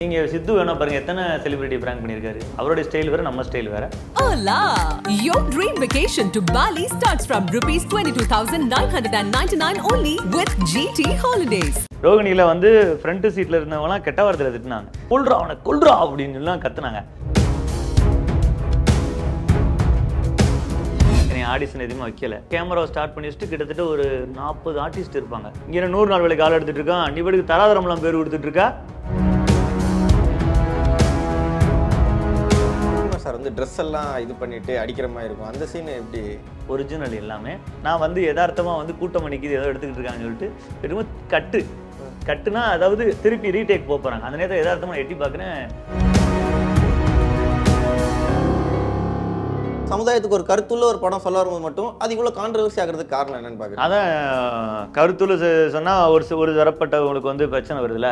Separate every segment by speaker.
Speaker 1: நீங்க சித்து வேணா பாருங்க எத்தனை செலிபிரிட்டி பிராங்க் பண்ணிருக்காரு. அவரோட ஸ்டைல் வேற நம்ம ஸ்டைல் வேற.
Speaker 2: Hola! Your dream vacation to Bali starts from ₹22,999 only with GT Holidays.
Speaker 1: ரோகிணியில வந்து ஃப்ரண்ட் சீட்ல இருந்தவங்கலாம் கெட்ட வார்த்தையில திட்டினாங்க. கொல்றா அவனை கொல்றா அப்படின்னு எல்லாம் கத்துனாங்க. ஆடிஷன் எதுவுமே வைக்கல. கேமராவை ஸ்டார்ட் பண்ணி வச்சுட்டு கிட்டத்தட்ட ஒரு 40 ஆர்டிஸ்ட் இருப்பாங்க. இங்க 100 நாள் வேலைக்கு ஆள் எடுத்துட்டு இருக்கான். நீ பாட்டுக்கு தராதரம்லாம் பேர் கொடுத்துட்டு இருக்கா.
Speaker 3: சார் வந்து ட்ரெஸ் எல்லாம் இது பண்ணிட்டு அடிக்கிற மாதிரி இருக்கும். அந்த சீன் எப்படி?
Speaker 1: ஒரிஜினல் எல்லாமே நான் வந்து யதார்த்தமா வந்து கூட்டம் பண்ணிக்குது ஏதோ எடுத்துக்கிட்டு இருக்காங்கன்னு சொல்லிட்டு வெறும் கட்டுனா அதாவது திருப்பி ரீடேக் போறாங்க. அந்த நேரத்தில் யதார்த்தமா எட்டி பார்க்குறேன்.
Speaker 3: சமுதாயத்துக்கு ஒரு கருத்துள்ள ஒரு படம் சொல்ல வரும்போது மட்டும் அது இவ்வளவு கான்ட்ரவர்சி ஆகிறதுக்கு காரணம் என்னன்னு பாக்குறேன்.
Speaker 1: அதான் கருத்துள்ள சொன்னா ஒரு தரப்பட்டவங்களுக்கு வந்து பிரச்சனை வருதுல்ல.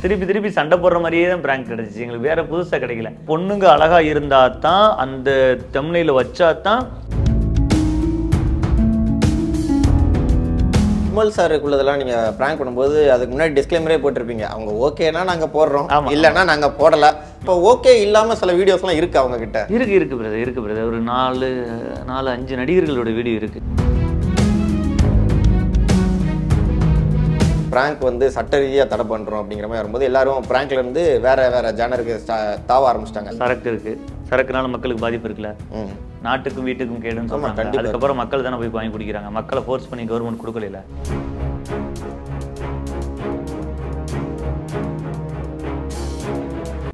Speaker 1: திருப்பி சண்டை போடுற மாதிரியே தான் பிராங்க் கிடைச்சிச்சு. எங்களுக்கு வேற புதுசா கிடைக்கல. பொண்ணுங்க அழகா இருந்தா தான் அந்த தம்ப்நெயில வச்சா தான்.
Speaker 3: விமல் சாருக்குள்ளதெல்லாம் நீங்க பிராங்க் பண்ணும்போது அதுக்கு முன்னாடி டிஸ்க்ளைமரே போட்டிருப்பீங்க. அவங்க ஓகேனா நாங்க போடுறோம், இல்லைன்னா நாங்க போடல. இப்போ ஓகே இல்லாம சில வீடியோஸ் எல்லாம் இருக்கு அவங்க கிட்ட.
Speaker 1: இருக்கு பிரதர் ஒரு 4-5 நடிகர்களோட வீடியோ இருக்கு.
Speaker 3: பிராங்க் வந்து சட்ட ரீதியா தடை பண்றோம் அப்படிங்கிற மாதிரி வரும்போது எல்லாரும் பிராங்க்ல இருந்து வேற ஜானருக்கு தாவ ஆரம்பிச்சிட்டாங்க.
Speaker 1: சரக்கு இருக்கு, சரக்குனால மக்களுக்கு பாதிப்பு இருக்குல்ல. நாட்டுக்கும் வீட்டுக்கும் கேடுன்னு சொல்றாங்க. அதுக்கப்புறம் மக்கள் தானே போய் வாங்கி குடிக்கிறாங்க. மக்களை ஃபோர்ஸ் பண்ணி கவர்மெண்ட் கொடுக்கல.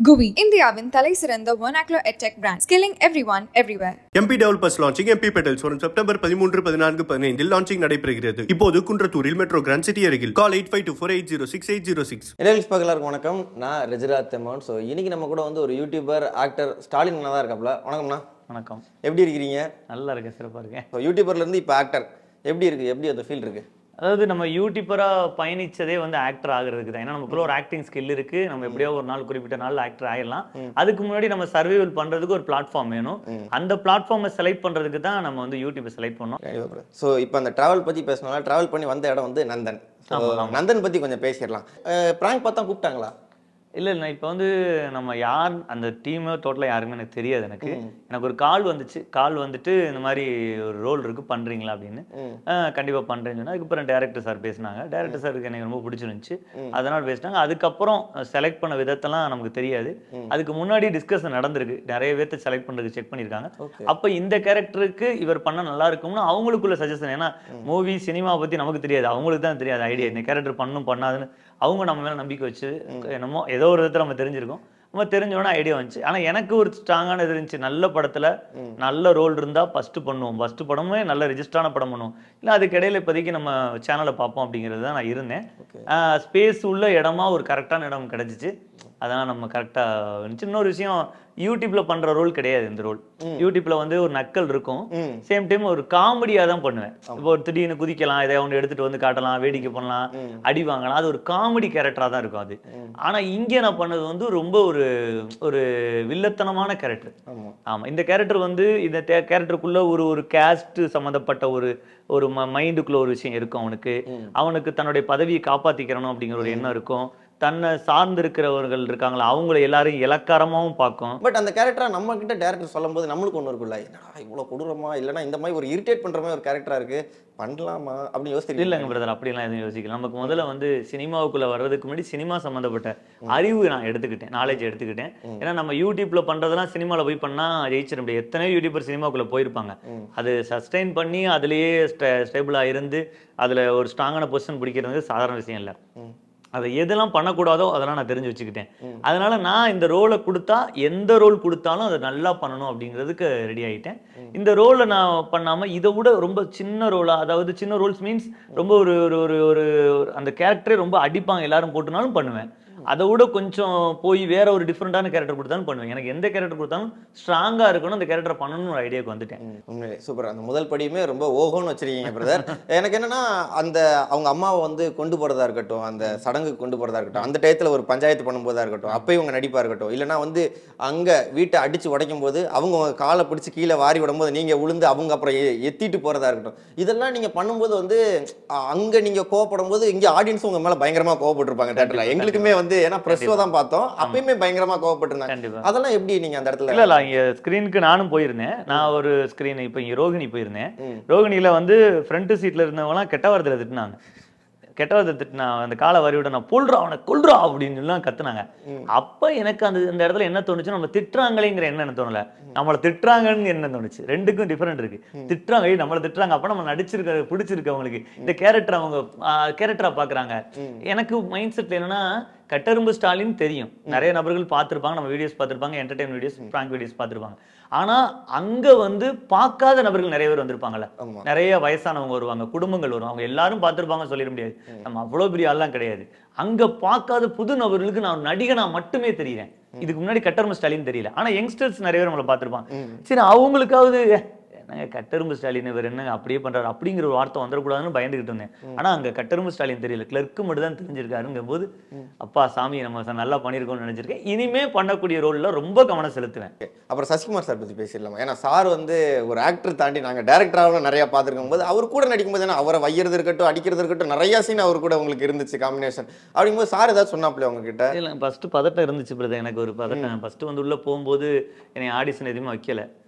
Speaker 4: GUI, இந்தியாவின் தலைசிறந்த vernacular edtech brand, skilling everyone everywhere.
Speaker 5: MP Developers launching MP Petals வரும் செப்டம்பர் 13, 14, 15 லான்ச்சிங் நடைபெறுகிறது. இப்போது குன்றத்தூரில் மெட்ரோ கிராண்ட் சிட்டி அருகில். கால் 8524806806.
Speaker 3: எல்லாருக்கும் பக்கலாருக்கும் வணக்கம். நான் ரெஜிராத் தெமன். ஸோ இன்னைக்கு நம்ம கூட வந்து ஒரு யூடியூபர் ஆக்டர் ஸ்டாலின் தான் இருக்காப்ல. வணக்கம்ண்ணா.
Speaker 1: வணக்கம்.
Speaker 3: எப்படி இருக்கிறீங்க?
Speaker 1: நல்லா இருக்கேன், சிறப்பாக இருக்கேன்.
Speaker 3: ஸோ யூடியூபர்ல இருந்து இப்போ ஆக்டர் எப்படி இருக்கு? எப்படி அந்த ஃபீல் இருக்கு?
Speaker 1: அதாவது நம்ம யூடியூபரா பயணிச்சதே வந்து ஆக்டர் ஆகிறதுக்கு தான். ஏன்னா நமக்குள்ள ஒரு ஆக்டிங் ஸ்கில் இருக்கு. நம்ம எப்படியோ ஒரு நாள் குறிப்பிட்ட நாள் ஆக்டர் ஆயிடலாம். அதுக்கு முன்னாடி நம்ம சர்வைவல் பண்றதுக்கு ஒரு பிளாட்ஃபார்ம் வேணும். அந்த பிளாட்ஃபார்மை செலக்ட் பண்றதுக்கு தான் நம்ம வந்து யூடியூபை செலக்ட் பண்ணோம்.
Speaker 3: ஸோ இப்போ அந்த டிராவல் பத்தி பேசினால டிராவல் பண்ணி வந்த இடம் வந்து நந்தன். நந்தன் பத்தி கொஞ்சம் பேசிடலாம். பிராங்க் பார்த்தா கூப்பிட்டாங்களா?
Speaker 1: இல்லை இப்போ வந்து நம்ம யார் அந்த டீமை டோட்டலாக யாருமே எனக்கு தெரியாது. எனக்கு ஒரு கால் வந்துச்சு. கால் வந்துட்டு இந்த மாதிரி ஒரு ரோல் இருக்குது பண்ணுறீங்களா அப்படின்னு. கண்டிப்பாக பண்ணுறேன்னு சொன்னால் அதுக்கப்புறம் டேரக்டர் சார் பேசினாங்க. டேரக்டர் சாருக்கு எனக்கு ரொம்ப பிடிச்சிருந்துச்சு, அதனால் பேசினாங்க. அதுக்கப்புறம் செலக்ட் பண்ண விதத்தெல்லாம் நமக்கு தெரியாது. அதுக்கு முன்னாடி டிஸ்கஷன் நடந்திருக்கு. நிறைய பேர்த்த செலக்ட் பண்ணுறதுக்கு செக் பண்ணியிருக்காங்க. அப்போ இந்த கேரக்டருக்கு இவர் பண்ணால் நல்லா இருக்கும்னு அவங்களுக்குள்ள சஜஷன். ஏன்னா மூவி சினிமா பற்றி நமக்கு தெரியாது, அவங்களுக்கு தான் தெரியாது ஐடியா. இந்த கேரக்டர் பண்ணாதுன்னு அவங்க நம்ம மேலே நம்பிக்கை வச்சு என்னமோ ஏதோ ஒரு விதத்தில் நம்ம தெரிஞ்சிருக்கோம். நம்ம தெரிஞ்சோன்னா ஐடியா வந்துச்சு. ஆனால் எனக்கு ஒரு ஸ்ட்ராங்கான இது இருந்துச்சு. நல்ல படத்தில் நல்ல ரோல் இருந்தால் ஃபஸ்ட்டு பண்ணுவோம். ஃபஸ்ட்டு படமே நல்ல ரெஜிஸ்டரான படம் பண்ணுவோம். இல்லை அதுக்கு இடையில இப்போதைக்கு நம்ம சேனலை பார்ப்போம் அப்படிங்கிறது தான் நான் இருந்தேன். ஸ்பேஸ் உள்ள இடமா ஒரு கரெக்டான இடம் கிடச்சிச்சு. அதனால் நம்ம கரெக்டாக இருந்துச்சு. இன்னொரு விஷயம், யூடியூப்ல பண்ற ரோல் கிடையாது இந்த ரோல். யூடியூப்ல வந்து ஒரு நக்கல் இருக்கும், சேம் டைம் ஒரு காமெடியா தான் பண்ணுவேன். இப்போ ஒரு திடீர்னு குதிக்கலாம், எதை ஒன்று எடுத்துட்டு வந்து காட்டலாம், வேடிக்கை பண்ணலாம், அடி வாங்கலாம். அது ஒரு காமெடி கேரக்டரா தான் இருக்கும் அது. ஆனா இங்கே நான் பண்ணது வந்து ரொம்ப ஒரு வில்லத்தனமான கேரக்டர். ஆமா, இந்த கேரக்டர் வந்து இந்த கேரக்டருக்குள்ள ஒரு கேஸ்ட் சம்மந்தப்பட்ட ஒரு மைண்டுக்குள்ள ஒரு விஷயம் இருக்கும். அவனுக்கு தன்னுடைய பதவியை காப்பாத்திக்கிறணும் அப்படிங்கிற ஒரு எண்ணம் இருக்கும். தன்னை சார்ந்து இருக்கிறவர்கள் இருக்காங்களா அவங்கள எல்லாரும் இலக்காரமாவும் பார்க்கும்.
Speaker 3: பட் அந்த கேரக்டரா நம்ம கிட்ட டேரக்டர் சொல்லும் போது நம்மளுக்கு ஒன்று இருக்குல்ல, இவ்வளவு கொடூரமா இல்லைன்னா இந்த மாதிரி ஒரு இரிட்டேட் பண்ற மாதிரி ஒரு கேரக்டரா இருக்கு, பண்ணலாமா அப்படின்னு யோசிச்சு.
Speaker 1: இல்லைங்க பிரதர், அப்படிலாம் எதுவும் யோசிக்கல. நமக்கு முதல்ல வந்து சினிமாவுக்குள்ள வர்றதுக்கு முன்னாடி சினிமா சம்மந்தப்பட்ட அறிவு நான் எடுத்துக்கிட்டேன், நாலேஜ் எடுத்துக்கிட்டேன். ஏன்னா நம்ம யூடியூப்ல பண்றதெல்லாம் சினிமாவில் போய் பண்ணா ஜெயிச்சிட முடியாது. எத்தனையோ யூடியூபர் சினிமாவுக்குள்ள போயிருப்பாங்க. அது சஸ்டெயின் பண்ணி அதுலேயே ஸ்டேபிளா இருந்து அதுல ஒரு ஸ்ட்ராங்கான பொசிஷன் பிடிக்கிறது சாதாரண விஷயம் இல்லை. அதை எதெல்லாம் பண்ணக்கூடாதோ அதெல்லாம் நான் தெரிஞ்சு வச்சுக்கிட்டேன். அதனால நான் இந்த ரோலை கொடுத்தா எந்த ரோல் கொடுத்தாலும் அதை நல்லா பண்ணணும் அப்படிங்கிறதுக்கு ரெடி ஆகிட்டேன். இந்த ரோலை நான் பண்ணாம இதை விட ரொம்ப சின்ன ரோலா, அதாவது சின்ன ரோல்ஸ் மீன்ஸ் ரொம்ப ஒரு அந்த கேரக்டரே ரொம்ப அடிப்பாங்க எல்லாரும் போட்டுனாலும் பண்ணுவேன். அதை விட கொஞ்சம் போய் வேற ஒரு டிஃப்ரெண்டான கேரக்டர் கொடுத்தாலும் பண்ணுவேன். எனக்கு எந்த கேரக்டர் கொடுத்தாலும் ஸ்ட்ராங்கா இருக்கணும், அந்த கேரக்டர் பண்ணணும்னு ஒரு ஐடியாவுக்கு வந்துட்டேன்.
Speaker 3: உண்மையிலே சூப்பர். அந்த முதல் படியுமே ரொம்ப ஓஹோன்னு வச்சிருக்கீங்க பிரதர். எனக்கு என்னன்னா அந்த அவங்க அம்மாவை வந்து கொண்டு போறதா இருக்கட்டும், அந்த சடங்குக்கு கொண்டு போறதா இருக்கட்டும், அந்த டயத்துல ஒரு பஞ்சாயத்து பண்ணும்போதா இருக்கட்டும், அப்பயும் உங்க நடிப்பா இருக்கட்டும், இல்லைன்னா வந்து அங்க வீட்டை அடிச்சு உடைக்கும் போது அவங்க காலை பிடிச்சி கீழே வாரி விடும்போது நீங்க உளுந்து அவங்க அப்புறம் எத்திட்டு போறதா இருக்கட்டும், இதெல்லாம் நீங்க பண்ணும்போது வந்து அங்க நீங்க கோவப்படும் போது இங்க ஆடியன்ஸ் உங்க மேல பயங்கரமா கோவப்பட்டிருப்பாங்க தேட்டர்ல. எங்களுக்குமே வந்து ஏன்னா பிரஸ்ல தான் பார்த்தோம், அப்பயுமே பயங்கரமா கோவப்பட்டிருந்தாங்க. அதெல்லாம் எப்படி நீங்க அந்த இடத்துல?
Speaker 1: இல்ல இங்க ஸ்கிரீனுக்கு நானும் போயிருந்தேன். நான் ஒரு ஸ்கிரீன் இப்ப இங்க ரோகிணி போயிருந்தேன். ரோகிணியில வந்து ஃப்ரண்ட் சீட்ல இருந்தவங்க எல்லாம் கெட்ட வார்த்தையில திட்டினாங்க. கெட்ட வார்த்தை திட்டினா அந்த காலை வரி விட நான் கொல்றா அவனை கொல்றா அப்படின்னு எல்லாம் கத்துனாங்க. அப்ப எனக்கு அந்த இடத்துல என்ன தோணுச்சு, நம்ம திட்டுறாங்களேங்கிற என்ன தோணல, நம்மளை திட்டுறாங்கன்னு என்ன தோணுச்சு. ரெண்டுக்கும் டிஃபரெண்ட் இருக்கு. திட்டுறாங்க, நம்மளை திட்டுறாங்க, அப்ப நம்ம நடிச்சிருக்க பிடிச்சிருக்கு அவங்களுக்கு, இந்த கேரக்டர் அவங்க கேரக்டரா பாக்குறாங்க. எனக்கு மைண்ட் செட்ல என்னன்னா, கட்டெரும்பு ஸ்டாலின் தெரியும், நிறைய நபர்கள் பார்த்திருப்பாங்க, நம்ம வீடியோஸ் பார்த்திருப்பாங்க, என்டர்டைன் வீடியோஸ், பிராங்க் வீடியோஸ் பார்த்திருப்பாங்க. ஆனா அங்க வந்து பார்க்காத நபர்கள் நிறைய பேர் வந்திருப்பாங்கல்ல, நிறைய வயசானவங்க வருவாங்க, குடும்பங்கள் வருவாங்க, அவங்க எல்லாரும் பார்த்திருப்பாங்க சொல்லிட முடியாது, நம்ம அவ்வளவு பெரிய ஆள்லாம் கிடையாது. அங்க பார்க்காத புது நபர்களுக்கு நான் நடிகனா மட்டுமே தெரியுறேன். இதுக்கு முன்னாடி கட்டெரும்பு ஸ்டாலின் தெரியல, ஆனா யங்ஸ்டர்ஸ் நிறைய பேர் நம்மளை பார்த்திருப்பாங்க. சரி, அவங்களுக்காவது கட்டெரும்பு ஸ்டாலின் இவர் என்ன அப்படியே பண்றாரு அப்படிங்கிற ஒரு வார்த்தை வந்துடக்கூடாதுன்னு பயந்துகிட்டு இருந்தேன். ஆனா அங்க கட்டெரும்பு ஸ்டாலின் தெரியல, கிளர்க்கு மட்டும் தான் தெரிஞ்சிருக்காருங்கும் போது அப்பா சாமி நம்ம நல்லா பண்ணிருக்கோம்னு நினைச்சிருக்கேன். இனிமே பண்ணக்கூடிய ரோல்ல ரொம்ப கவனம் செலுத்துவேன்.
Speaker 3: அப்புறம் சசிகுமார் சார் பத்தி பேசிடலாமா? ஏன்னா சார் வந்து ஒரு ஆக்டர் தாண்டி நாங்க டைரக்டராகவும் நிறைய பார்த்துருக்கும் போது அவர் கூட நடிக்கும்போது ஏன்னா அவரை வையறது இருக்கட்டும், அடிக்கிறது இருக்கட்டும், நிறைய சீன் அவர் கூட உங்களுக்கு இருந்துச்சு காம்பினேஷன். அப்படிங்கும்போது சார் ஏதாவது சொன்னாப்ல உங்ககிட்ட?
Speaker 1: இல்ல ஃபர்ஸ்ட் பதட்டம் இருந்துச்சு பிரதர், எனக்கு ஒரு பதட்டம். ஃபர்ஸ்ட் வந்து உள்ள போகும்போது என்னை ஆடிஷன் எதுவுமே வைக்கல,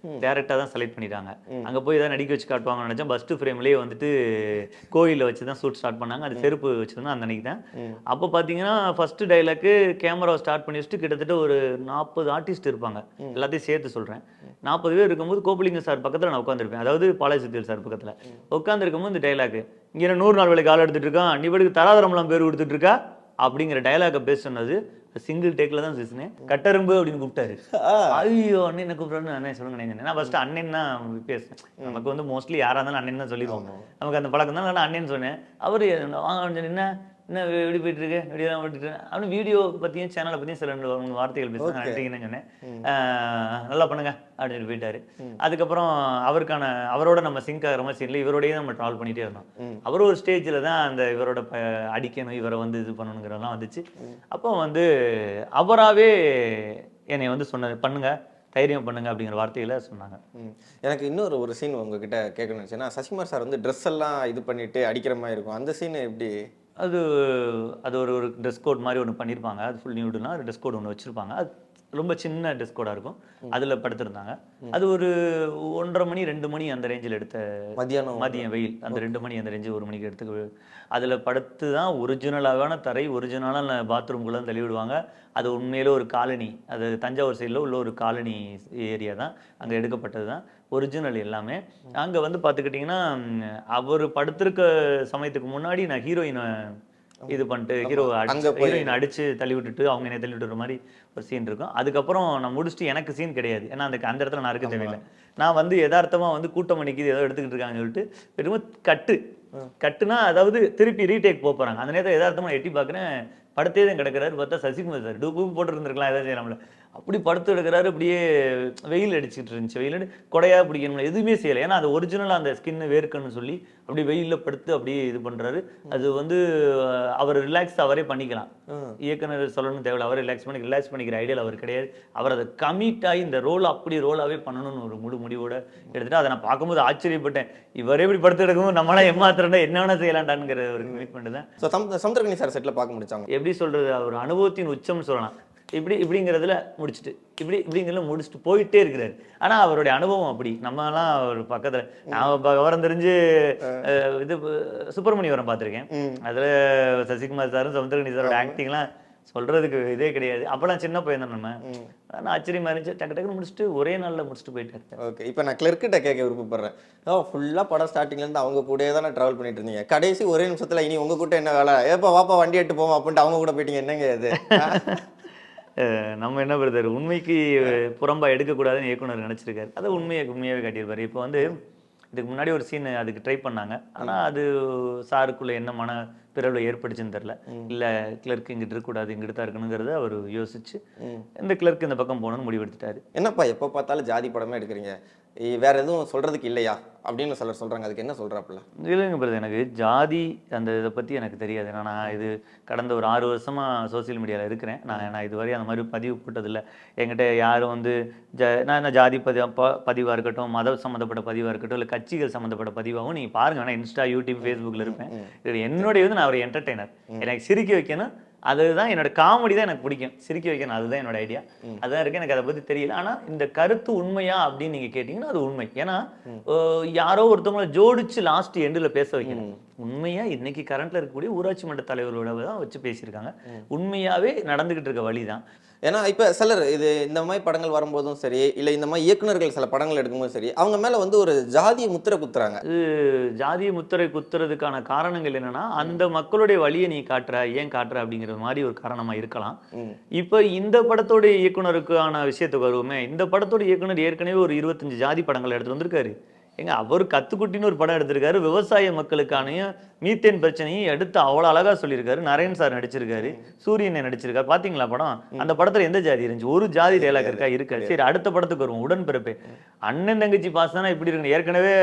Speaker 1: டேரக்டா தான் செலக்ட் பண்ணிட்டாங்க. அங்க போய் ஏதாவது நடிக்க வச்சு காட்டுவாங்கன்னு நினைச்சேன். ஃபர்ஸ்ட் ஃப்ரேம்லேயே வந்துட்டு கோயிலில் வச்சு தான் ஷூட் ஸ்டார்ட் பண்ணாங்க. அது செருப்பு வச்சுருந்தா அந்த அன்னைக்கு தான். அப்போ பார்த்தீங்கன்னா ஃபர்ஸ்ட் டைலாக்கு கேமராவை ஸ்டார்ட் பண்ணி வச்சுட்டு கிட்டத்தட்ட ஒரு 40 ஆர்டிஸ்ட் இருப்பாங்க, எல்லாத்தையும் சேர்த்து சொல்கிறேன். 40 பேர் இருக்கும்போது கோபலிங்க சார் பக்கத்தில் நான் உட்காந்துருப்பேன், அதாவது பாலாஜித்தியல் சார் பக்கத்தில் உட்காந்துருக்கும்போது இந்த டைலாக்கு, இங்கே 100 நாள் வேலைக்கு ஆள் எடுத்துட்டு இருக்கான், நீ படுக்கு தராதரம்லாம் பேர் கொடுத்துட்டு இருக்கா அப்படிங்கிற டைலாக்கை பேச சொன்னது சிங்கிள் டேக்ல தான் பேசினேன். கட்டெரும்பு அப்படின்னு கூப்பிட்டாரு. ஐயோ அண்ணன் கூப்பிட்றான்னு அண்ணன் சொல்லுங்க. நான் ஃபர்ஸ்ட் அண்ணன் தான் பேசுனேன். நமக்கு வந்து மோஸ்ட்லி யாரா இருந்தாலும் அண்ணன் தான் சொல்லிடுவோம், நமக்கு அந்த பழக்கம் தான். நான் அண்ணன் சொன்னேன். அவரு என்ன எப்படி போயிட்டு இருக்கு, எப்படியெல்லாம் போயிட்டு அப்படின்னு வீடியோ பத்தியும் சேனலை பத்தியும் சில வார்த்தைகள் பேசுறாங்க. நன்றிங்கன்னு சொன்னேன். நல்லா பண்ணுங்க அப்படின்னு போயிட்டாரு. அதுக்கப்புறம் அவரோட நம்ம சிங்க் ஆகிற மாதிரி சீன்ல இவரோடய நம்ம ட்ராவல் பண்ணிட்டே இருந்தோம். அவர் ஒரு ஸ்டேஜ்ல தான் அந்த இவரோட அடிக்கணும், இவரை வந்து இது பண்ணணுங்கிறதெல்லாம் வந்துச்சு. அப்போ வந்து அவராகவே என்னை வந்து சொன்னார், பண்ணுங்க தைரியம் பண்ணுங்க அப்படிங்கிற வார்த்தையில சொன்னாங்க.
Speaker 3: எனக்கு இன்னொரு ஒரு சீன் உங்ககிட்ட கேட்கணும்னு வச்சுன்னா, சசிகுமார் சார் வந்து ட்ரெஸ் எல்லாம் இது பண்ணிட்டு அடிக்கிற மாதிரி இருக்கும், அந்த சீன் எப்படி?
Speaker 1: அது ஒரு ட்ரெஸ் கோட் மாதிரி ஒன்று பண்ணியிருப்பாங்க. அது ஃபுல் நியூடுனா அது ட்ரெஸ் கோட் ஒன்று வச்சுருப்பாங்க. அது ரொம்ப சின்ன ட்ரெஸ் கோடாக இருக்கும், அதில் படுத்திருந்தாங்க. அது ஒரு 1:30 மணி 2 மணி அந்த ரேஞ்சில் எடுத்த மதியம் வெயில், அந்த 2 மணி அந்த ரேஞ்சு 1 மணிக்கு எடுத்து அதில் படுத்து தான் ஒரிஜினலான தரை, ஒரிஜினலான பாத்ரூம்குள்ளே தள்ளி விடுவாங்க. அது உண்மையில ஒரு காலனி, அது தஞ்சாவூர் சைடில் உள்ள ஒரு காலனி ஏரியா தான், அங்கே எடுக்கப்பட்டது தான் ஒரிஜினல் எல்லாமே. அங்கே வந்து பார்த்துக்கிட்டிங்கன்னா அவர் படுத்திருக்க சமயத்துக்கு முன்னாடி நான் ஹீரோயினை இது பண்ணிட்டு ஹீரோயின் அடிச்சு தள்ளி விட்டுட்டு அவங்க என்ன தள்ளி விட்டுற மாதிரி ஒரு சீன் இருக்கும். அதுக்கப்புறம் நான் முடிச்சுட்டு எனக்கு சீன் கிடையாது, ஏன்னா அந்த இடத்துல நான் இருக்க தேவையில்லை. நான் வந்து யதார்த்தமா வந்து கூட்டம் மணிக்கு ஏதோ எடுத்துக்கிட்டு இருக்காங்கன்னு சொல்லிட்டு வெறும் கட்டுனா அதாவது திருப்பி ரீடேக் போறாங்க. அந்த நேரத்தில் யதார்த்தமா எட்டி பார்க்குறேன், படுத்தே தான் கிடக்கிறாரு. பார்த்தா சசிகுமார் சார் டூப்பு போட்டு இருந்திருக்கலாம், ஏதாவது செய்யலாம்ல. அப்படி படுத்து எடுக்கிறாரு. அப்படியே வெயில் அடிச்சுட்டு இருந்துச்சு, வெயில் கொடையா பிடிக்கணும், எதுவுமே செய்யலை. ஏன்னா அது ஒரிஜினலாக அந்த ஸ்கின்னு வேர்க்குன்னு சொல்லி அப்படி வெயிலில் படுத்து அப்படியே இது பண்றாரு. அது வந்து அவர் ரிலாக்ஸ் அவரே பண்ணிக்கலாம், இயக்குனர் சொல்லணும்னு தேவையில்லை, அவர் ரிலாக்ஸ் பண்ணிக்கிற ஐடியாவில் அவர் கிடையாது. அவர் அதை கமிட் ஆகி இந்த ரோல் அப்படி ரோலாகவே பண்ணணும்னு ஒரு முடிவோட எடுத்துட்டு அதை நான் பார்க்கும்போது ஆச்சரியப்பட்டேன். இவரே இப்படி படுத்து எடுக்கும், நம்மளாம் ஏமாத்துறா என்ன வேணா செய்யலாண்டான்ங்கிற ஒரு கமிட்மெண்ட் தான்.
Speaker 3: சமுத்திரக்கனி சார் செட்டில் பார்க்க முடிச்சாங்க.
Speaker 1: எப்படி சொல்றது, ஒரு அனுபவத்தின் உச்சம்னு சொல்லலாம். இப்படிங்கிறதுல முடிச்சுட்டு இப்படிங்கிறதுல முடிச்சுட்டு போயிட்டே இருக்கிறாரு. ஆனா அவருடைய அனுபவம் அப்படி. நம்மலாம் ஒரு பக்கத்துல நான் விவரம் தெரிஞ்சு இது சுப்பிரமணியவரம் பார்த்திருக்கேன். அதுல சசிகுமார் சாரும் சமுத்திரகனி சாரோட ஆக்டிங்லாம் சொல்றதுக்கு இதே கிடையாது. அப்பெல்லாம் சின்ன பையன் தான் நம்ம. நான் ஆச்சரியமா இருந்துச்சு, டக்கு டக்குன்னு முடிச்சுட்டு ஒரே நாள்ல முடிச்சுட்டு போயிட்டாரு.
Speaker 3: ஓகே, இப்போ நான் கிளர்க்கிட்ட கேட்க விருப்பப்படுறேன். ஃபுல்லா படம் ஸ்டார்டிங்ல இருந்து அவங்க கூட தானே டிராவல் பண்ணிட்டு இருந்தீங்க, கடைசி ஒரே நிமிஷத்துல இனி உங்க கூட என்ன வேலை, ஏப்பா வாப்பா வண்டி எடுத்து போவோம் அப்படின்ட்டு அவங்க கூட போயிட்டீங்க, என்னங்க இது?
Speaker 1: நம்ம என்ன பிரதர், உண்மைக்கு புறம்பா எடுக்கக்கூடாதுன்னு இயக்குனர் நினைச்சிருக்காரு. அதை உண்மையாவே காட்டியிருப்பாரு. இப்போ வந்து இதுக்கு முன்னாடி ஒரு சீன் அதுக்கு ட்ரை பண்ணாங்க, ஆனால் அது சாருக்குள்ள என்ன பிறவில் ஏற்பட்டுச்சுன்னு தெரில. இல்லை கிளர்க் இங்கிட்டு இருக்கக்கூடாது, இங்கிட்டு தான் இருக்கணுங்கிறத அவர் யோசிச்சு இந்த கிளர்க் இந்த பக்கம் போகணும்னு முடிவெடுத்துட்டாரு.
Speaker 3: என்னப்பா எப்போ பார்த்தாலும் ஜாதி படமே எடுக்கிறீங்க, வேற எதுவும் சொல்றதுக்கு இல்லையா அப்படின்னு சிலர் சொல்றாங்க, அதுக்கு என்ன சொல்றாப்புல?
Speaker 1: இல்லைங்க பிரதர், எனக்கு ஜாதி அந்த இதை பற்றி எனக்கு தெரியாது. நான் இது கடந்த ஒரு 6 வருஷமாக சோசியல் மீடியாவில் இருக்கிறேன். நான் இதுவரை அந்த மாதிரி பதிவு போட்டதில்லை. என்கிட்ட யாரும் வந்து நான் என்ன ஜாதி பதிவாக இருக்கட்டும், மதம் சம்மந்தப்பட்ட பதிவாக இருக்கட்டும், இல்லை கட்சிகள் சம்மந்தப்பட்ட பதிவாகவும் நீங்கள் பாருங்கள். நான் இன்ஸ்டா, யூடியூப், ஃபேஸ்புக்கில் இருப்பேன். என்னுடைய வந்து நான் ஒரு என்டர்டெய்னர். எனக்கு சிரிக்க வைக்கணும், அதுதான் என்னோட காமெடி தான் எனக்கு பிடிக்கும். சிரிக்க வைக்கணும், அதுதான் என்னோட ஐடியா. அதுதான் இருக்கு. எனக்கு அதை பற்றி தெரியல. ஆனால் இந்த கருத்து உண்மையா அப்படின்னு நீங்கள் கேட்டிங்கன்னா அது உண்மை. ஏன்னா யாரோ ஒருத்தவங்களை ஜோடிச்சு லாஸ்ட் எண்டில் பேச வைக்கணும். உண்மையா இன்னைக்கு கரண்ட்ல இருக்கக்கூடிய ஊராட்சி மன்ற தலைவர்களோட தான் வச்சு பேசியிருக்காங்க. உண்மையாவே நடந்துகிட்டு இருக்க வழிதான்.
Speaker 3: ஏன்னா இப்ப சிலர் இது இந்த மாதிரி படங்கள் வரும்போதும் சரி, இல்லை இந்த மாதிரி இயக்குநர்கள் சில படங்கள் எடுக்கும்போதும் சரி, அவங்க மேல வந்து ஒரு ஜாதிய முத்திரை குத்துறாங்க.
Speaker 1: ஜாதிய முத்திரை குத்துறதுக்கான காரணங்கள் என்னன்னா, அந்த மக்களுடைய வழியை நீ காட்டுற, ஏன் காட்டுற அப்படிங்கிற மாதிரி ஒரு காரணமா இருக்கலாம். இப்ப இந்த படத்தோட இயக்குனருக்கான விஷயத்துக்கு வருவோமே. இந்த படத்தோட இயக்குனர் ஏற்கனவே ஒரு 25 ஜாதி படங்கள் எடுத்துட்டு வந்திருக்காரு. எங்க அவர் கத்துக்குட்டின்னு ஒரு படம் எடுத்திருக்காரு. விவசாய மக்களுக்கான மீத்தேன் பிரச்சனையும் எடுத்து அவ்வளோ அழகா சொல்லியிருக்காரு. நரேன் சார் நடிச்சிருக்காரு, சூரியனை நடிச்சிருக்காரு. பாத்தீங்களா படம்? அந்த படத்துல எந்த ஜாதி இருந்துச்சு? ஒரு ஜாதி டைலாக் இருக்கா? இருக்காது. சரி, அடுத்த படத்துக்கு வருவோம். உடன்பிறப்பே. அண்ணன் தங்கச்சி பாசம்னா இப்படி இருக்கு. ஏற்கனவே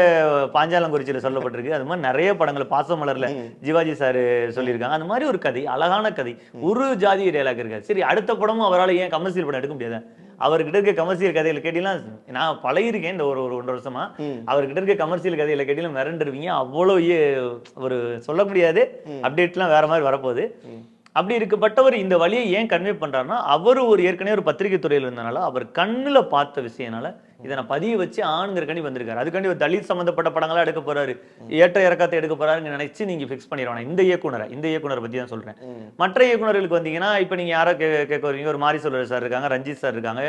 Speaker 1: பாஞ்சாலங்குறிச்சியில சொல்லப்பட்டிருக்கு. அது மாதிரி நிறைய படங்கள், பாசமலர்ல ஜிவாஜி சார் சொல்லியிருக்காங்க. அந்த மாதிரி ஒரு கதை, அழகான கதை. ஒரு ஜாதி டைலாக் இருக்காது. சரி, அடுத்த படமும் அவரால் ஏன் கமர்சியல் படம் எடுக்க முடியாது? அவர்கிட்ட இருக்க கமர்சியல் கதையில கேட்டீங்கன்னா, நான் பழகிருக்கேன் இந்த ஒரு 1.5 வருஷமா. அவர்கிட்ட இருக்க கமர்சியல் கதையில கேட்டீங்கன்னா மிரண்டுருவீங்க. அவ்வளோ ஒரு சொல்ல முடியாது, அப்டேட்லாம் வேற மாதிரி வரப்போகுது. அப்படி இருக்கப்பட்டவர் இந்த வழியை ஏன் கன்வே பண்றாருன்னா, அவர் ஒரு ஏற்கனவே ஒரு பத்திரிகை துறையில் இருந்தனால, அவர் கண்ணுல பார்த்த விஷயனால இதை நான் பதிய வச்சு ஆணுங்கிறக்காண்டி வந்திருக்காரு. அதுக்காண்டி ஒரு தலித் சம்பந்தப்பட்ட படங்களா எடுக்க போறாரு, ஏற்ற இறக்கத்தை எடுக்க போறாருன்னு நினைச்சு நீங்க பிக்ஸ் பண்ணிடுவாங்க. இந்த இயக்குனரை பத்தி தான் சொல்றேன். மற்ற இயக்குனர்களுக்கு வந்தீங்கன்னா, இப்ப நீங்க யாரோ கேட்க வரீங்க, ஒரு மாரி சொல்ற சார் இருக்காங்க, ரஞ்சித் சார் இருக்காங்க,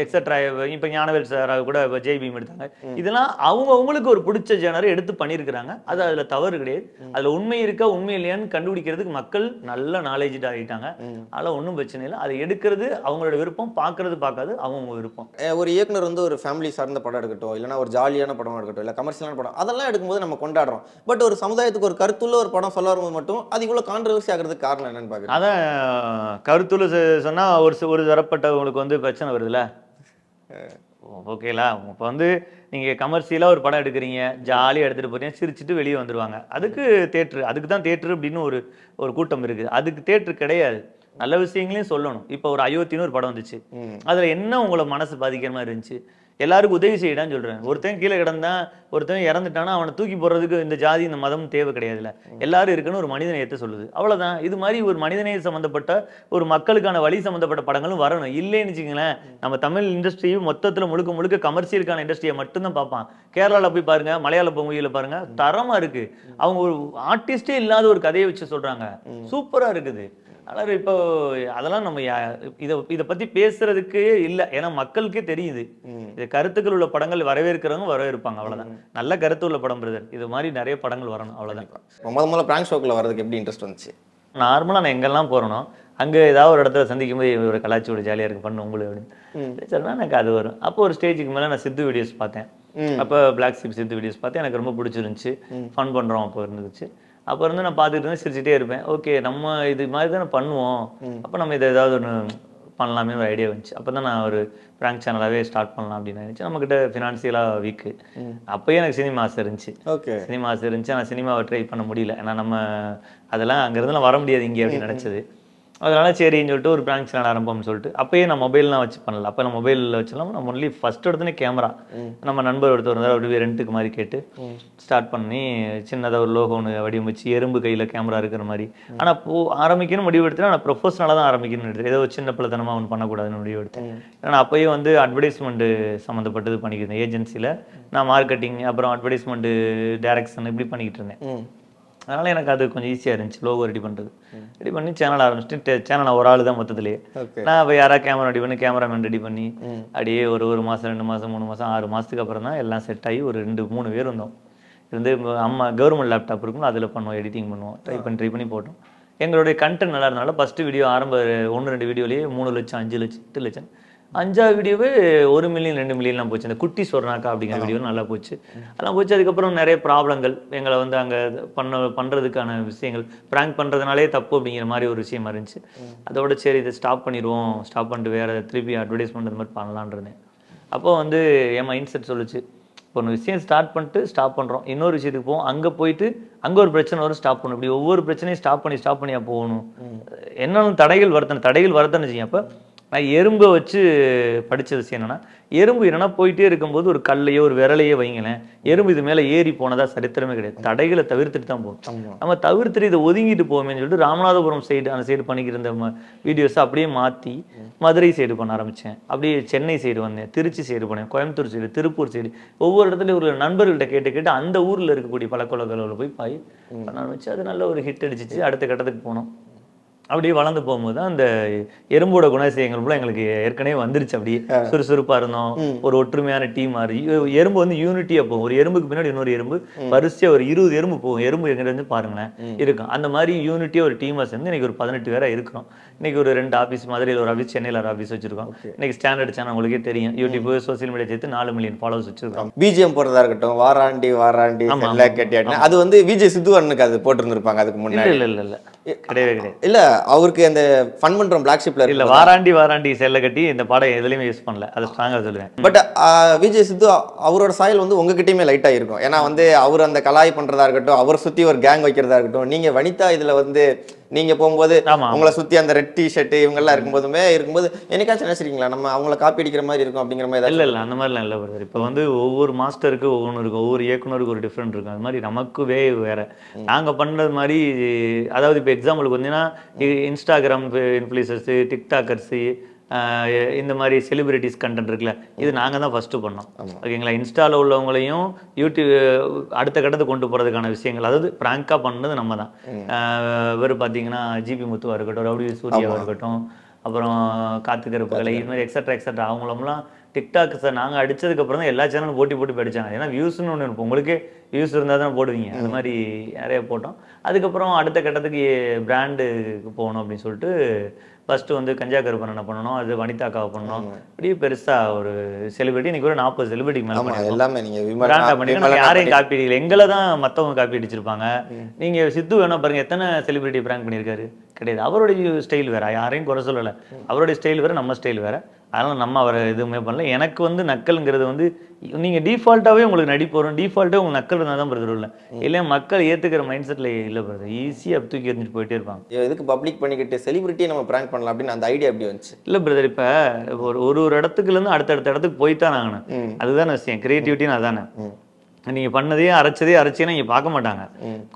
Speaker 1: எக்ஸெட்ரா. இப்ப ஞானவேல் சார் கூட ஜெய்பீம் எடுத்தாங்க. இதெல்லாம் அவங்களுக்கு ஒரு பிடிச்ச ஜேனரை எடுத்து பண்ணியிருக்கிறாங்க. அது அதுல தவறு கிடையாது. அதுல உண்மை இருக்கா உண்மை இல்லையான்னு கண்டுபிடிக்கிறதுக்கு மக்கள் நல்ல நாலேஜ் ஆகிட்டாங்க. அதெல்லாம் ஒன்றும் பிரச்சனை இல்லை. அதை எடுக்கிறது அவங்களோட விருப்பம், பார்க்கறது பார்க்காது அவங்க விருப்பம்.
Speaker 3: ஒரு இயக்குனர் வந்து ஒரு ஃபேமிலி சார்ந்த படம் எடுக்கட்டும், இல்லைன்னா ஒரு ஜாலியான படம் எடுக்கட்டும், இல்லை கமர்ஷியலான படம், அதெல்லாம் எடுக்கும்போது நம்ம கொண்டாடுறோம். பட் ஒரு சமுதாயத்துக்கு ஒரு கருத்துள்ள ஒரு படம் சொல்ல வரும்போது மட்டும் அது இவ்வளோ கான்ட்ரவர்சி ஆகிறதுக்கு காரணம் என்னன்னு பார்க்குறேன்.
Speaker 1: அதான் கருத்துள்ள சொன்னா ஒரு தரப்பட்டவங்களுக்கு வந்து பிரச்சனை வருதுல்ல. ஓகேலா, இப்போ வந்து நீங்கள் கமர்ஷியலாக ஒரு படம் எடுக்கிறீங்க, ஜாலியாக எடுத்துகிட்டு போறீங்க, சிரிச்சுட்டு வெளியே வந்துடுவாங்க. அதுக்கு தேட்டரு, அதுக்கு தான் தேட்டரு அப்படின்னு ஒரு கூட்டம் இருக்குது. அதுக்கு தேட்டரு கிடையாது. நல்ல விஷயங்களையும் சொல்லணும். இப்போ ஒரு அயோத்தின்னு ஒரு படம் வந்துச்சு. அதில் என்ன உங்களை மனசு பாதிக்கிற மாதிரி இருந்துச்சு? எல்லாருக்கும் உதவி செய்யடான்னு சொல்கிறேன். ஒருத்தன் கீழே கிடந்தான், ஒருத்தன் இறந்துட்டானா அவனை தூக்கி போடுறதுக்கு இந்த ஜாதி இந்த மதம் தேவை கிடையாதுல்ல. எல்லாரும் இருக்குன்னு ஒரு மனிதநேயத்தை சொல்லுது, அவ்வளோதான். இது மாதிரி ஒரு மனிதநேய சம்மந்தப்பட்ட ஒரு மக்களுக்கான வழி சம்மந்தப்பட்ட படங்களும் வரணும். இல்லைன்னு வச்சுங்களேன், நம்ம தமிழ் இண்டஸ்ட்ரியும் மொத்தத்தில் முழுக்க கமர்ஷியலுக்கான இண்டஸ்ட்ரியை மட்டும்தான் பார்ப்பான். கேரளாவில் போய் பாருங்க, மலையாள மூவியில் பாருங்க, தரமாக இருக்கு. அவங்க ஒரு ஆர்டிஸ்டே இல்லாத ஒரு கதையை வச்சு சொல்றாங்க, சூப்பராக இருக்குது. ஆனால் இப்போ அதெல்லாம் நம்ம இதை பத்தி பேசுறதுக்கு இல்லை. ஏன்னா மக்களுக்கே தெரியுது. இது கருத்துக்கள் உள்ள படங்கள் வரவேற்கிறவங்க வரவேற்பாங்க, அவ்வளவுதான். நல்ல கருத்து உள்ள படம் பிரதர், இது மாதிரி நிறைய படங்கள் வரணும், அவ்வளவுதான்.
Speaker 3: முதல்ல பிராங்க் ஷோக்குள்ள வரதுக்கு எப்படி இன்ட்ரெஸ்ட் வந்துச்சு?
Speaker 1: நார்மலா நான் எங்கெல்லாம் போறனோ அங்க ஏதாவது ஒரு இடத்துல சந்திக்கும் போது ஒரு கலாச்சி ஒரு ஜாலியா இருக்கு பண்ணு உங்களுக்கு அப்படின்னு சரினா எனக்கு அது வரும். அப்போ ஒரு ஸ்டேஜுக்கு மேல நான் சித்து வீடியோஸ் பார்த்தேன். அப்போ பிளாக் ஷீப் சித்து வீடியோஸ் பார்த்தேன். எனக்கு ரொம்ப பிடிச்சிருந்துச்சு. ஃபன் பண்றோம் அப்போ இருந்துச்சு. அப்போ இருந்து நான் பார்த்துட்டு இருந்தேன், சிரிச்சுட்டே இருப்பேன். ஓகே, நம்ம இது மாதிரி தானே பண்ணுவோம், அப்போ நம்ம இதை ஏதாவது ஒன்று பண்ணலாமே ஒரு ஐடியா வந்துச்சு. அப்போ தான் நான் ஒரு பிராங்க் சேனலாகவே ஸ்டார்ட் பண்ணலாம் அப்படின்னு நினச்சேன். நம்மக்கிட்ட ஃபினான்சியலாக வீக்கு. அப்போயே எனக்கு சினிமா ஆசை இருந்துச்சு. சினிமா ஆசை இருந்துச்சு, ஆனால் சினிமாவை ட்ரை பண்ண முடியல. ஏன்னா நம்ம அதெல்லாம் அங்கேருந்துலாம் வர முடியாது இங்கே அப்படின்னு நினச்சது. அதனால சரின்னு சொல்லிட்டு ஒரு பிராங்க் சேனல் ஆரம்பம்னு சொல்லிட்டு அப்பயே நான் மொபைல்லாம் வச்சு பண்ணல. அப்போ நான் மொபைலில் வச்சலாம். நம்ம ஒன்லி ஃபர்ஸ்ட் எடுத்தோன்னே கேமரா, நம்ம நண்பர் ஒருத்தர் இருந்தால் அப்படியே ரெண்ட்டுக்கு மாதிரி கேட்டு ஸ்டார்ட் பண்ணி சின்னதாக ஒரு லோகோ ஒன்று வடிவமைச்சு எறும்பு கையில் கேமரா இருக்கிற மாதிரி. ஆனால் ஆரம்பிக்கணும் முடிவு எடுத்தேன். நான் ப்ரொஃபஷனலாக தான் ஆரம்பிக்கணும்னு எடுத்தேன். ஏதோ சின்ன பிள்ளைத்தனமாக ஒன்று பண்ணக்கூடாதுன்னு முடிவு எடுத்தேன். ஏன்னா அப்போயே வந்து அட்வர்டைஸ்மெண்ட்டு சம்மந்தப்பட்டது பண்ணிக்கிட்டேன் ஏஜென்சியில். நான் மார்க்கெட்டிங், அப்புறம் அட்வர்டைஸ்மெண்ட்டு டைரக்ஷன் இப்படி பண்ணிக்கிட்டு இருந்தேன். அதனால் எனக்கு அது கொஞ்சம் ஈஸியாக இருந்துச்சு லோகோ ரெடி பண்ணுறது. ரெடி பண்ணி சேனல் ஆரம்பிச்சுட்டு, சேனல் நான் ஒரு ஆள் தான் மொத்தத்துலேயே. நான் இப்போ யாராவது கேமரா ரெடி பண்ணி கேமராமேன் ரெடி பண்ணி அப்படியே ஒரு மாதம் 2 மாதம் 3 மாதம் 6 மாதத்துக்கு அப்புறம் தான் எல்லாம் செட் ஆகி ஒரு 2-3 பேர் இருந்தோம். இருந்து அம்மா கவர்மெண்ட் லேப்டாப் இருக்கும், அதில் பண்ணுவோம், எடிட்டிங் பண்ணுவோம், ட்ரை பண்ணி போட்டோம். எங்களுடைய கண்டென்ட் நல்லா இருந்தனால ஃபஸ்ட்டு வீடியோ ஆரம்ப 1-2 வீடியோலேயே 3 லட்சம் 5 லட்சம் 8 லட்சம் 5வது வீடியோவே 1 மில்லியன் 2 மில்லியன்லாம் போச்சு. அந்த குட்டி சொர்ணாக்கா அப்படிங்கிற வீடியோ நல்லா போச்சு. அதெல்லாம் போச்சு. அதுக்கப்புறம் நிறைய ப்ராப்ளங்கள் எங்களை வந்து அங்கே பண்ணுறதுக்கான விஷயங்கள், ப்ராங்க் பண்ணுறதுனாலே தப்பு அப்படிங்கிற மாதிரி ஒரு விஷயமா இருந்துச்சு. அதோட சரி இதை ஸ்டாப் பண்ணிடுவோம், ஸ்டாப் பண்ணிட்டு வேறு திருப்பி அட்வர்டைஸ்மெண்ட் அந்த மாதிரி பண்ணலான்றேன். அப்போ வந்து என் மைண்ட் செட் சொல்லிச்சு, இப்போ ஒரு விஷயம் ஸ்டார்ட் பண்ணிட்டு ஸ்டாப் பண்ணுறோம், இன்னொரு விஷயத்துக்கு போவோம், அங்கே போயிட்டு அங்கே ஒரு பிரச்சனை வரும், ஸ்டாப் பண்ணணும். இப்படி ஒவ்வொரு பிரச்சனையும் ஸ்டாப் பண்ணியா போகணும். என்னென்ன தடைகள் வரத்தானே செய்யும். அப்போ நான் எறும்பை வச்சு படித்த விஷயம் என்னன்னா, எறும்பு என்னன்னா போயிட்டே இருக்கும்போது ஒரு கல்லையோ ஒரு விரலையோ வைங்களேன், எறும்பு இது மேலே ஏறி போனதா சரித்திரமே கிடையாது. தடைகளை தவிர்த்துட்டு தான் போகும். நம்ம தவிர்த்துட்டு இதை ஒதுங்கிட்டு போவோமேன்னு சொல்லிட்டு ராமநாதபுரம் சைடு அந்த சைடு பண்ணிக்கிற இந்த வீடியோஸை அப்படியே மாற்றி மதுரை சைடு பண்ண ஆரம்பித்தேன். அப்படியே சென்னை சைடு வந்தேன், திருச்சி சைடு போனேன், கோயம்புத்தூர் சைடு, திருப்பூர் சைடு, ஒவ்வொரு இடத்துலையும் ஒரு நண்பர்கள்ட்ட கேட்டு அந்த ஊரில் இருக்கக்கூடிய பழக்கவழக்கங்களில் போய் பண்ண ஆரம்பிச்சு. அது நல்ல ஒரு ஹிட் அடிச்சிச்சு. அடுத்த கட்டத்துக்கு போனோம். அப்படியே வளர்ந்து போகும்போது தான் அந்த எறும்போட குணாதிசயங்கள் போல எங்களுக்கு ஏற்கனவே வந்துருச்சு. அப்படியே சுறுசுறுப்பா இருந்தோம், ஒரு ஒற்றுமையான டீம் மாறி. எறும்பு வந்து யூனிட்டியா போகும். ஒரு எறும்புக்கு பின்னாடி இன்னொரு எறும்பு வரிசையா ஒரு 20 எறும்பு போகும். எறும்பு எங்க இருந்து பாருங்களேன் இருக்கும். அந்த மாதிரி யூனிட்டியா ஒரு டீமா சேர்ந்து இன்னைக்கு ஒரு 18 பேரா இருக்கிறோம். இன்னைக்கு ஒரு 2 ஆஃபீஸ், மதுரையில் ஒரு ஆஃபீஸ், சென்னையில் ஒரு ஆஃபீஸ் வச்சிருக்கோம். இன்னைக்கு ஸ்டாண்டர்ட் சேனல் உங்களுக்கே தெரியும், யூடியூப் சோசியல் மீடியா சேர்த்து 4 மில்லியன் ஃபாலோவர்ஸ் வச்சிருக்கோம்.
Speaker 3: பிஜிஎம் போடுறதா இருக்கட்டும், வாராண்டி அது வந்து விஜய் சித்து அண்ணனுக்கு அது போட்டுருந்துருப்பாங்க அதுக்கு முன்னாடி.
Speaker 1: இல்ல கிடையவே கிடையாது.
Speaker 3: இல்ல அவருக்கு அந்த ஃபன் பண்றோம் பிளாக் ஷிப்ல
Speaker 1: இல்ல வாராண்டி செல்ல கட்டி இந்த படம் எதுலயுமே யூஸ் பண்ணல. அதை ஸ்ட்ராங்கா சொல்லுவேன்.
Speaker 3: பட் விஜய் சித்து அவரோட சாயல் வந்து உங்ககிட்டயுமே லைட்டா இருக்கும். ஏன்னா வந்து அவர் அந்த கலாய் பண்றதா இருக்கட்டும், அவர் சுத்தி ஒரு கேங் வைக்கிறதா இருக்கட்டும், நீங்க வனிதா இதுல வந்து நீங்க போகும்போது உங்களை சுத்தி அந்த ரெட் டி-ஷர்ட் இவங்க எல்லாம் இருக்கும்போது என்னைக்காச்சும் நினைச்சிருக்கீங்களா நம்ம அவங்கள காப்பி அடிக்கிற மாதிரி இருக்கும் அப்படிங்கிற மாதிரி?
Speaker 1: இல்ல அந்த மாதிரிலாம் இல்லை பிரதர். இப்போ வந்து ஒவ்வொரு மாஸ்டருக்கு ஒவ்வொன்று இருக்கும், ஒவ்வொரு இயக்குனருக்கு ஒரு டிஃப்ரெண்ட் இருக்கும். அது மாதிரி நமக்கு வேற நாங்க பண்றது மாதிரி. அதாவது இப்போ எக்ஸாம்பிளுக்கு வந்தீங்கன்னா இன்ஸ்டாகிராம் இன்ஃப்ளூயன்சர்ஸ், டிக்டாக்கர்ஸ், இந்த மாதிரி செலிபிரிட்டிஸ் கண்டென்ட் இருக்குல்ல, இது நாங்கள் தான் ஃபர்ஸ்ட் பண்ணோம். ஓகேங்களா? இன்ஸ்டாவில் உள்ளவங்களையும் யூடியூப் அடுத்த கட்டத்தை கொண்டு போகிறதுக்கான விஷயங்கள், அதாவது ப்ராங்காக பண்ணது நம்ம தான். இவர் பார்த்தீங்கன்னா ஜிபி முத்துவா இருக்கட்டும், ரவுடி சூர்யாவாக இருக்கட்டும், அப்புறம் காத்துக்கருப்புகளை, இது மாதிரி எக்ஸட்ரா அவங்களெல்லாம் டிக்டாக்ஸை நாங்கள் அடிச்சதுக்கப்புறம் தான் எல்லா சேனலும் போட்டி படித்தாங்க. ஏன்னா வியூஸ்ன்னு ஒன்று இருக்கும், உங்களுக்கே வியூஸ் இருந்தால் தான் போடுவீங்க. அது மாதிரி நிறைய போட்டோம். அதுக்கப்புறம் அடுத்த கட்டத்துக்கு பிராண்டுக்கு போகணும் அப்படின்னு சொல்லிட்டு ஃபர்ஸ்ட் வந்து கஞ்சா கருப்பன் என்ன பண்ணணும், அது வனிதாக்காவை பண்ணணும். அப்படியே பெருசா ஒரு செலிபிரிட்டி இன்னைக்கு ஒரு 40 செலிபிரிட்டிக்கு மேலே
Speaker 3: எல்லாமே
Speaker 1: யாரையும் காப்பி அடிக்கல. எங்களை தான் மற்றவங்க காப்பி அடிச்சிருப்பாங்க. நீங்க சித்து வேணா பாருங்க, எத்தனை செலிபிரிட்டி பிராங்க் பண்ணியிருக்காரு? கிடையாது. அவருடைய ஸ்டைல் வேற, யாரையும் குறை சொல்லலை. அவருடைய ஸ்டைல் வேற, நம்ம ஸ்டைல் வேற. அதனால நம்ம அவரை எதுவுமே பண்ணல. எனக்கு வந்து நக்கல்ங்கிறது வந்து நீங்க டிஃபால்ட்டாவே உங்களுக்கு நடிப்பு வரும், டிஃபால்ட்டாக உங்களுக்கு நக்கல் இருந்தால் தான் பிரதர் இல்லை. இல்லையா மக்கள் ஏத்துக்கிற மைண்ட் செட்ல இல்லை பிரதர். ஈஸியாக தூக்கி எறிஞ்சிட்டு போயிட்டே இருப்பாங்க.
Speaker 3: எதுக்கு பப்ளிக் பண்ணிக்கிட்டு செலிபிரிட்டியை நம்ம பிராங்க் பண்ணலாம் அப்படின்னு அந்த ஐடியா எப்படி வந்துச்சு?
Speaker 1: இல்லை பிரதர், இப்போ ஒரு இடத்துக்குல இருந்து அடுத்த இடத்துக்கு போய்த்தான் ஆகணும். அதுதானே விஷயம். கிரியேட்டிவிட்டின்னு அதானே. நீங்க பண்ணதையே அரைச்சேன்னா இங்கே பார்க்க மாட்டாங்க.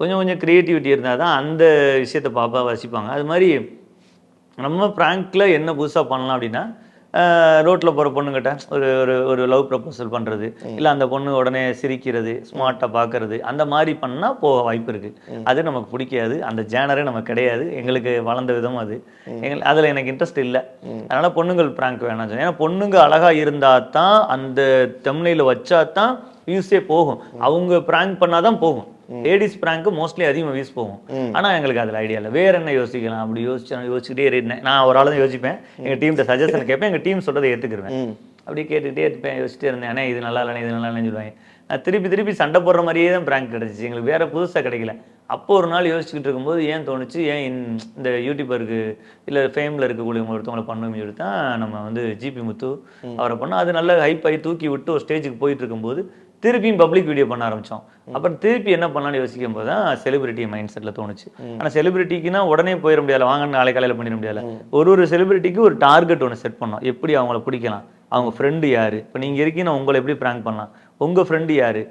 Speaker 1: கொஞ்சம் கிரியேட்டிவிட்டி இருந்தால் தான் அந்த விஷயத்தை வசிப்பாங்க. அது மாதிரி நம்ம பிராங்க்ல என்ன புதுசாக பண்ணலாம் அப்படின்னா, ரோட்டில் போகிற பொண்ணுங்கிட்ட ஒரு லவ் ப்ரப்போசல் பண்ணுறது, இல்லை அந்த பொண்ணு உடனே சிரிக்கிறது, ஸ்மார்ட்டாக பார்க்கறது, அந்த மாதிரி பண்ணால் போக வாய்ப்பு இருக்குது. அது நமக்கு பிடிக்காது, அந்த ஜேனரே நமக்கு கிடையாது. எங்களுக்கு வளர்ந்த விதம் அது. அதில் எனக்கு இன்ட்ரெஸ்ட் இல்லை. அதனால் பொண்ணுங்கள் பிராங்க் வேணாம். ஏன்னா பொண்ணுங்க அழகாக இருந்தால் தான், அந்த தம்ப்நெயில வச்சா தான் வியூஸே போகும். அவங்க பிராங்க் பண்ணாதான் போகும். லேடிஸ் பிராங்க் மோஸ்ட்லி அதிகமாக வியூஸ் போகும். ஆனால் எங்களுக்கு அதில் ஐடியா இல்லை. வேற என்ன யோசிக்கலாம் அப்படி யோசிச்சுட்டே இருந்தேன். நான் ஒரு ஆள் தான் யோசிப்பேன். எங்கள் டீம்கிட்ட சஜஷன் கேட்பேன், எங்கள் டீம் சொல்றதை ஏற்றுக்குருவேன். அப்படி கேட்டுக்கிட்டே இருப்பேன், யோசிச்சுட்டே இருந்தேன். ஆனால் இது நல்லா இல்லைன்னு, இது நல்லா இல்லைன்னு சொல்லுவாங்க. நான் திருப்பி சண்டை போடுற மாதிரியே தான் பிராங்க் கிடைச்சிச்சு. எங்களுக்கு வேற புதுசாக கிடைக்கல. அப்போ ஒரு நாள் யோசிச்சுக்கிட்டு இருக்கும்போது ஏன் தோணுச்சு, ஏன் இந்த யூடியூபருக்கு இல்லை ஃபேமில் இருக்கக்கூடிய ஒருத்தவங்களை பண்ணணும்னு சொல்லி தான் நம்ம வந்து ஜிபி முத்து அவரை பண்ணோம். அது நல்ல ஹைப் ஆகி தூக்கி விட்டு ஒரு ஸ்டேஜுக்கு போயிட்டு இருக்கும்போது திருப்பியும் பப்ளிக் வீடியோ பண்ண ஆரம்பித்தோம். அப்புறம் திருப்பி என்ன பண்ணலான்னு யோசிக்கும் போது தான் செலிபிரிட்டி மைண்ட் செட்டில் தோணுச்சு. ஆனால் செலிபிரிட்டிக்குன்னா உடனே போயிட முடியாது, வாங்க நாளை காலையில் பண்ணிட முடியாது. ஒரு செலிபிரிட்டிக்கு ஒரு டார்கெட் ஒன்று செட் பண்ணோம். எப்படி அவங்கள பிடிக்கலாம், அவங்க ஃப்ரெண்டு யாரு, இப்போ நீங்கள் இருக்கீங்கன்னா உங்களை எப்படி ப்ராங்க் பண்ணலாம், உங்கள் ஃப்ரெண்டு யாரு,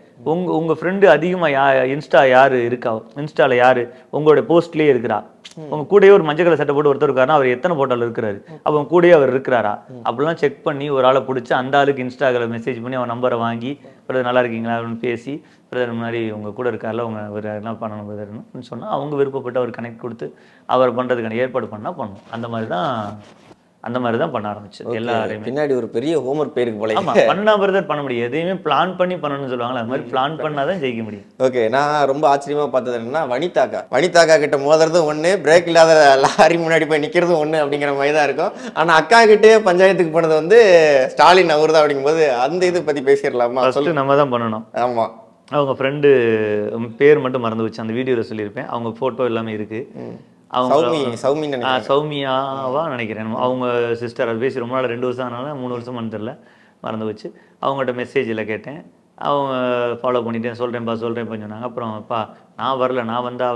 Speaker 1: உங்கள் ஃப்ரெண்டு அதிகமாக இன்ஸ்டா யாரு இருக்கா, இன்ஸ்டாவில் யாரு உங்களோட போஸ்ட்லேயே இருக்கிறா, உங்கள் கூடயே ஒரு மஞ்சள் கலர் சட்டை போட்டு ஒருத்தர் இருக்காருன்னா அவர் எத்தனை போட்டோவில் இருக்கிறாரு, அப்போ கூடயே அவர் இருக்கிறாரா, அப்படிலாம் செக் பண்ணி ஒரு ஆளை பிடிச்சி அந்த ஆளுக்கு இன்ஸ்டாகிராமில் மெசேஜ் பண்ணி அவன் நம்பரை வாங்கி பிரதர் நல்லா இருக்கீங்களா அப்படின்னு பேசி, பிரதர் முன்னாடி உங்கள் கூட இருக்காரில் உங்கள் என்ன பண்ணணும் பிரதர்னு சொன்னால் அவங்க விருப்பப்பட்டு அவர் கனெக்ட் கொடுத்து அவர் பண்ணுறதுக்கான ஏற்பாடு பண்ணால் பண்ணுவோம். அந்த மாதிரி தான் அந்த மாதிரி தான் பண்ண ஆரம்பிச்சு எல்லாரையுமே.
Speaker 3: பின்னாடி ஒரு பெரிய ஹோம்ஒர்க் பேருக்கு போல.
Speaker 1: ஆமா, பண்ணா பிரதர் பண்ண முடியும். எதையுமே பிளான் பண்ணி பண்ணணும்னு சொல்லுவாங்களா, அது மாதிரி பிளான் பண்ணாதான் ஜெயிக்க முடியும்.
Speaker 3: ஓகே, நான் ரொம்ப ஆச்சரியமா பார்த்தது என்னன்னா வனிதாக்கா கிட்ட மோதுறதும் ஒண்ணு, பிரேக் இல்லாத லாரி முன்னாடி போய் நிக்கிறதும் ஒண்ணு அப்படிங்கிற மாதிரி தான் இருக்கும். ஆனா அக்கா கிட்டே பஞ்சாயத்துக்கு போனது வந்து ஸ்டாலின் அவர் தான் அப்படிங்கும்போது அந்த இது பத்தி பேசிடலாமா?
Speaker 1: ஃபர்ஸ்ட் நம்ம தான் பண்ணணும்.
Speaker 3: ஆமா,
Speaker 1: அவங்க ஃப்ரெண்டு பேர் மட்டும் மறந்து வச்சு அந்த வீடியோல சொல்லியிருப்பேன். அவங்க போட்டோ எல்லாமே இருக்கு. சௌமியாவா நினைக்கிறேன், அவங்க சிஸ்டர். அது பேசி ரொம்ப நாள் 2 வருஷம் ஆனால 3 வருஷம் தெரியல, மறந்து வச்சு. அவங்கள்ட்ட மெசேஜில் கேட்டேன், அவங்க ஃபாலோ பண்ணிட்டேன், சொல்கிறேன்ப்பா சொன்னாங்க. அப்புறம்ப்பா நான் வரல, நான் வந்து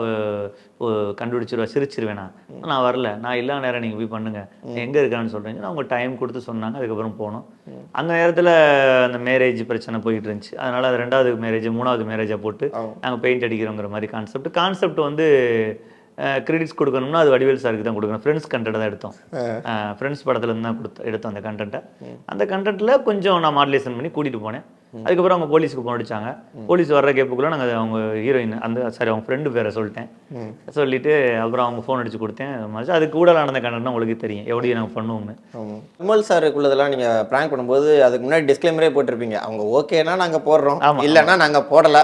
Speaker 1: கண்டுபிடிச்சிருவா, சிரிச்சிருவேண்ணா, நான் வரல, நான் இல்லாத நேரம் நீங்கள் போய் பண்ணுங்க, எங்கே இருக்கான்னு சொல்கிறேன். அவங்க டைம் கொடுத்து சொன்னாங்க. அதுக்கப்புறம் போனோம். அந்த நேரத்தில் அந்த மேரேஜ் பிரச்சனை போயிட்டு இருந்துச்சு. அதனால அது 2வது மேரேஜ் 3வது மேரேஜாக போட்டு நாங்கள் பெயிண்ட் அடிக்கிறோங்கிற மாதிரி கான்செப்ட் வந்து கிரெடிட்ஸ் கொடுக்கணும்னா அது வடிவேல் சாருக்கு தான் கொடுக்கணும். ஃப்ரெண்ட்ஸ் கண்டென்ட் தான் எடுத்தோம். ஃப்ரெண்ட்ஸ் படத்துலேருந்து தான் எடுத்தோம் அந்த கண்டென்ட்டை. அந்த கண்டென்ட்டில் கொஞ்சம் நான் மாடுலேஷன் பண்ணி கூட்டிகிட்டு போனேன். அதுக்கப்புறம் அவங்க போலீஸுக்கு போன் அடிச்சாங்க. போலீஸ் வர்ற கேப்புக்குள்ள நாங்கள் அவங்க ஹீரோயின் அவங்க ஃப்ரெண்டு பேரை சொல்லிட்டேன். சொல்லிட்டு அப்புறம் அவங்க ஃபோன் அடிச்சு கொடுத்தேன். அது கூட நடந்த கண்டென்ட்னா உங்களுக்கு தெரியும் எப்படி நாங்கள் பண்ணுவோம்னு.
Speaker 3: விமல் சாருக்குள்ளதெல்லாம் நீங்கள் ப்ராங்க் பண்ணும்போது அதுக்கு முன்னாடி டிஸ்க்ளைமரே போட்டிருப்பீங்க. அவங்க ஓகேனா நாங்கள் போடுறோம், இல்லைன்னா நாங்கள் போடலை,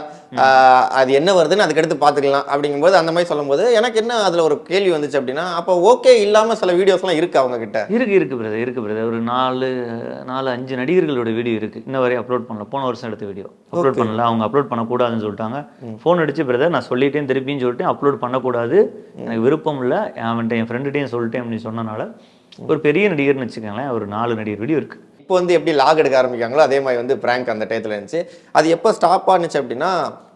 Speaker 3: அது என்ன வருதுன்னு அதுக்கடுத்து பார்த்துக்கலாம் அப்படிங்கும்போது அந்த மாதிரி சொல்லும்போது எனக்கு என்ன அதில் ஒரு கேள்வி வந்துச்சு அப்படின்னா, அப்போ ஓகே இல்லாமல் சில வீடியோஸ்லாம் இருக்குது அவங்க கிட்ட? இருக்கு
Speaker 1: பிரதர். ஒரு 4-5 நடிகர்களோட வீடியோ இருக்குது. இன்ன வரையும் அப்லோட் பண்ணல. போன வருஷம் எடுத்த வீடியோ அப்லோட் பண்ணல. அவங்க அப்லோட் பண்ணக்கூடாதுன்னு சொல்லிட்டாங்க. ஃபோன் அடிச்சு பிரதர் நான் சொல்லிட்டேன், திருப்பின்னு சொல்லிட்டேன், அப்லோட் பண்ணக்கூடாது, எனக்கு விருப்பம் இல்லை, அவன்கிட்ட என் ஃப்ரெண்டுகிட்டையும் சொல்லிட்டேன் அப்படின்னு சொன்னனால ஒரு பெரிய நடிகர்னு வச்சுக்கோங்களேன், ஒரு 4 நடிகர் வீடியோ இருக்குது.
Speaker 3: இப்போ வந்து எப்படி லாக் எடுக்க ஆரம்பிக்காங்களோ அதே மாதிரி வந்து பிராங்க் அந்த டயத்தில் இருந்துச்சு. அது எப்போ ஸ்டாப் ஆனிச்சு அப்படின்னா,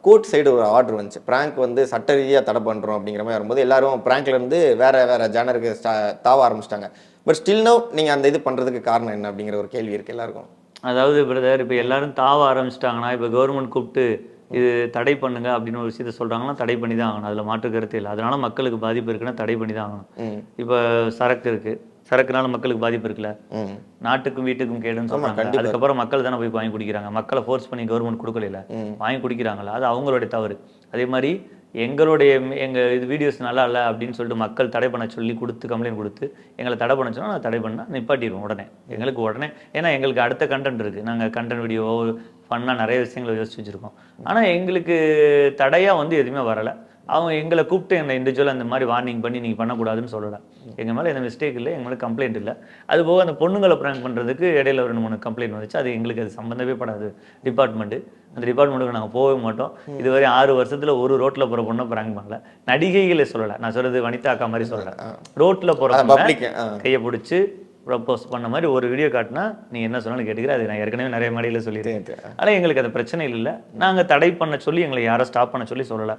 Speaker 3: கோர்ட் சைடு ஒரு ஆர்டர் வந்துச்சு, பிராங்க் வந்து சட்ட ரீதியாக தடை பண்ணுறோம் அப்படிங்கிற மாதிரி வரும்போது எல்லாரும் பிராங்க்ல இருந்து வேற ஜானருக்கு தாவ ஆரம்பிச்சிட்டாங்க. பட் ஸ்டில் நோ நீங்கள் அந்த இது பண்ணுறதுக்கு காரணம் என்ன அப்படிங்கிற ஒரு கேள்வி இருக்குது எல்லாருக்கும்.
Speaker 1: அதாவது பிரதர், இப்போ எல்லாரும் தாவ ஆரம்பிச்சிட்டாங்கன்னா, இப்போ கவர்மெண்ட் கூப்பிட்டு இது தடை பண்ணுங்க அப்படின்னு ஒரு விஷயத்தை சொல்கிறாங்கன்னா தடை பண்ணி தான் ஆகணும். அதில் மாற்று கருத்து இல்லை. அதனால மக்களுக்கு பாதிப்பு இருக்குன்னா தடை பண்ணி தான் ஆகணும். இப்போ சரக்கு இருக்குது, சரக்குனால மக்களுக்கு பாதிப்பு இருக்குல்ல, நாட்டுக்கும் வீட்டுக்கும் கேடுன்னு சொல்றாங்க. அதுக்கப்புறம் மக்கள் தானே போய் வாங்கி குடிக்கிறாங்க. மக்களை ஃபோர்ஸ் பண்ணி கவர்மெண்ட் கொடுக்கல, வாங்கி குடிக்கிறாங்களா, அது அவங்களுடைய தவறு. அதே மாதிரி எங்கள் இது வீடியோஸ் நல்லா இல்லை அப்படின்னு சொல்லிட்டு மக்கள் தடை பண்ண சொல்லி கம்ப்ளைண்ட் கொடுத்து எங்களை தடை பண்ண சொன்னால் நான் தடை பண்ணால் நிப்பாட்டிடுவோம் உடனே. ஏன்னா எங்களுக்கு அடுத்த கண்டென்ட் இருக்குது. நாங்கள் கண்டென்ட் வீடியோ ஃபன்னாக நிறைய விஷயங்களை யோசிச்சு வச்சுருக்கோம். ஆனால் எங்களுக்கு தடையாக வந்து எதுவுமே வரலை. அவங்க எங்களை கூப்பிட்டு என்னை இண்டிவிஜுவலாக இந்த மாதிரி வார்னிங் பண்ணி நீங்கள் பண்ணக்கூடாதுன்னு சொல்லலை. எங்கள் மேலே எந்த மிஸ்டேக் இல்லை, எங்கள் மேலே கம்ப்ளைண்ட் இல்லை. அது போக அந்த பொண்ணுங்களை ப்ராங்க் பண்ணுறதுக்கு இடையில 2-3 கம்ப்ளைண்ட் வந்துச்சு. அது எங்களுக்கு அது சம்மந்தமே படாது டிபார்ட்மெண்ட்டு. அந்த டிபார்ட்மெண்ட்டுக்கு நாங்கள் போகவே மாட்டோம். இதுவரை 6 வருஷத்தில் ஒரு ரோட்டில் போகிற பொண்ணை ப்ராங்க் பண்ணல. நடிகைகளை சொல்லலை, நான் சொல்கிறது வனிதா அக்கா மாதிரி சொல்லலை. ரோட்டில் போகிற கையை பிடிச்சி ப்ரப்போஸ் பண்ண மாதிரி ஒரு வீடியோ காட்டினா நீ என்ன சொன்னாலும் கேட்டுக்கிற. அது நான் ஏற்கனவே நிறைய மேடையில் சொல்லியிருக்கேன். ஆனால் எங்களுக்கு அந்த பிரச்சனை இல்லை. நாங்கள் தடை பண்ண சொல்லி எங்களை யாரும் ஸ்டாப் பண்ண சொல்லி சொல்லலை.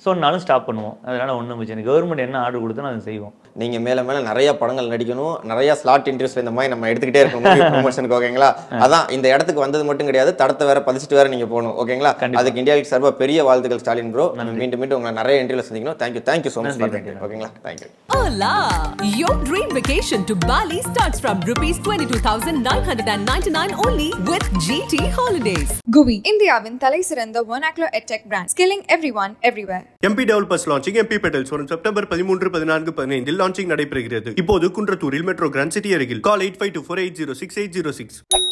Speaker 1: சொன்னாலும் ஸ்டாப் பண்ணுவோம். அதனால ஒன்றும் பிரச்சனை. கவர்மெண்ட் என்ன ஆர்டர் கொடுத்தோம் அதை செய்வோம்.
Speaker 3: நீங்க மேல நிறைய படங்கள் நடிக்கணும், நிறைய ஸ்லாட் இன்ட்ரெஸ்ட் இந்த மாதிரி நம்ம எடுத்துக்கிட்டே இருக்கணும் ப்ரொமோஷனுக்கு. ஓகேங்களா? அதான் இந்த இடத்துக்கு வந்தது மட்டும் கிடையாது, தடத்தை வேற பதிச்சுட்டு வேற நீங்க போகணும். ஓகேங்களா? அதுக்கு இந்தியாவுக்கு சார்பா பெரிய வாழ்த்துக்கள் ஸ்டாலின் ப்ரோ. மீண்டும் உங்களை நிறைய இன்டர்வியூல சந்திக்கணும். Thank you so much. ஓகேங்களா? Thank you.
Speaker 2: Hola! Your dream vacation to Bali starts from ₹22,999 only with GT Holidays.
Speaker 4: GUI, இந்தியாவின் தலை சிறந்த vernacular edtech brand, skilling everyone everywhere.
Speaker 5: MP Developers launching MP Petals வரும் செப்டம்பர் 13, 14, 15 லான்ச்சிங் நடைபெறுகிறது. இப்போது குன்றத்தூரில் மெட்ரோ கிராண்ட் சிட்டி அருகில். கால் 8524806806.